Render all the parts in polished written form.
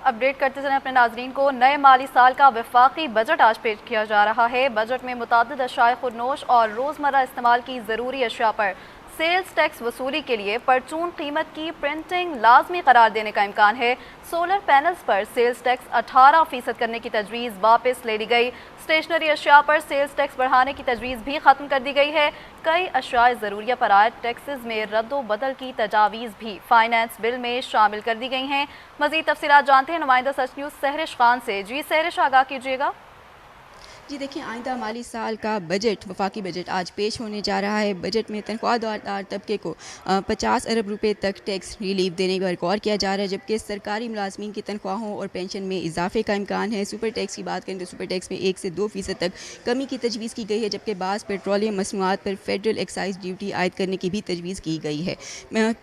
Update करते चलें अपने नाजरीन को। नए माली साल का वफाकी बजट आज पेश किया जा रहा है। बजट में मुतअद्दिद अशाए खुदनोश और रोज़मर्रा इस्तेमाल की ज़रूरी अशिया पर सेल्स टैक्स वसूली के लिए परचून कीमत की प्रिंटिंग लाजमी करार देने का इम्कान है। सोलर पैनल्स पर सेल्स टैक्स 18% करने की तजवीज़ वापस ले ली गई। स्टेशनरी अशिया पर सेल्स टैक्स बढ़ाने की तजवीज़ भी ख़त्म कर दी गई है। कई अशियाए ज़रूरिया पर आयद टैक्सेस में रद्दो बदल की तजावीज़ भी फाइनेंस बिल में शामिल कर दी गई हैं। मज़ीद तफसीलात जानते हैं नुमाइंदा सच न्यूज़ सहरिश खान से। जी सहरिश, आगाह कीजिएगा। जी देखिए, आइंदा माली साल का बजट वफाकी बजट आज पेश होने जा रहा है। बजट में तनख्वाहदार तबके को 50 अरब रुपए तक टैक्स रिलीफ देने पर गौर किया जा रहा है, जबकि सरकारी मुलाजमीन की तनख्वाहों और पेंशन में इजाफे का इम्कान है। सुपर टैक्स की बात करें तो सुपर टैक्स में 1 से 2% तक कमी की तजवीज़ की गई है, जबकि बाज़ पेट्रोलियम मसनूआत पर फेडरल एक्साइज ड्यूटी आयद करने की भी तजवीज़ की गई है।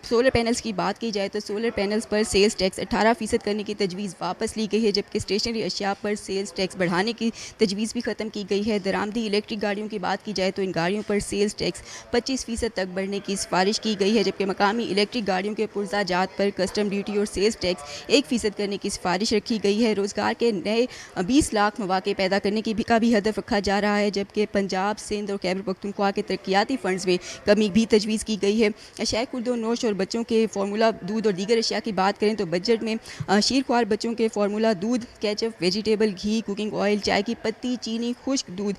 सोलर पैनल्स की बात की जाए तो सोलर पैनल्स पर सेल्स टैक्स 18% करने की तजवीज़ वापस ली गई है, जबकि स्टेशनरी अशिया पर सेल्स टैक्स बढ़ाने की तजवीज़ भी ख़त्म की गई है। दरामदी इलेक्ट्रिक गाड़ियों की बात की जाए तो इन गाड़ियों पर सेल्स टैक्स 25% तक बढ़ने की सिफारिश की गई है, जबकि मकामी इलेक्ट्रिक गाड़ियों के पुर्जा जात पर कस्टम ड्यूटी और सेल्स टैक्स 1% करने की सिफारिश रखी गई है। रोज़गार के नए 20 लाख मौके पैदा करने का भी हदफ रखा जा रहा है, जबकि पंजाब, सिंध और खैबर पख्तूनख्वा के तरक्याती फंड्स में कमी भी तजवीज़ की गई है। अशिया खुर्दो नोश और बच्चों के फार्मूला दूध और दीगर अशिया की बात करें तो बजट में शीरख्वार बच्चों के फार्मूला दूध, केचप, वेजिटेबल घी, कुकिंग ऑयल, चाय की पत्ती, चीनी, खुश्क दूध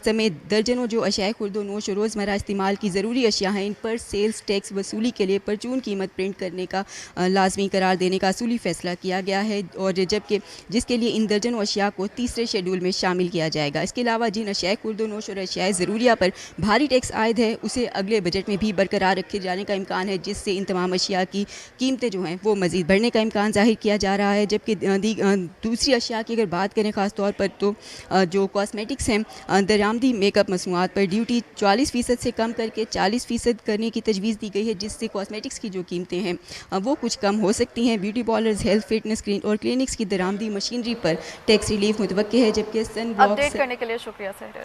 समेत दर्जनों जो अशिया खुर्दो नोश और रोज़मर्रा इस्तेमाल की ज़रूरी अशिया हैं, इन पर सेल्स टैक्स वसूली के लिए परचून कीमत प्रिंट करने का लाजमी करार देने का असूली फ़ैसला किया गया है, और जबकि जिसके लिए इन दर्जनों अशिया को तीसरे शेड्यूल में शामिल किया जाएगा। इसके अलावा जिन अशिया खुर्दो नोश और अशिया ज़रूरिया पर भारी टैक्स आयद है उसे अगले बजट में भी बरकरार रखे जाने का इम्कान है, जिससे इन तमाम अशिया की कीमतें जो हैं वो मज़ीद बढ़ने का इम्कान ज़ाहिर किया जा रहा है। जबकि दूसरी अशिया की अगर बात करें ख़ास तौर पर तो जो कॉस्मेटिक्स हैं, दरामदी मेकअप मसनूआत पर ड्यूटी 40% से कम करके 40% करने की तजवीज़ दी गई है, जिससे कॉस्मेटिक्स की जो कीमतें हैं वो कुछ कम हो सकती हैं। ब्यूटी पार्लर्स, हेल्थ फिटनेस और क्लिनिक्स की दरामदी मशीनरी पर टैक्स रिलीफ मुतवक्के है, जबकि सन अपडेट करने के लिए शुक्रिया सहरिश।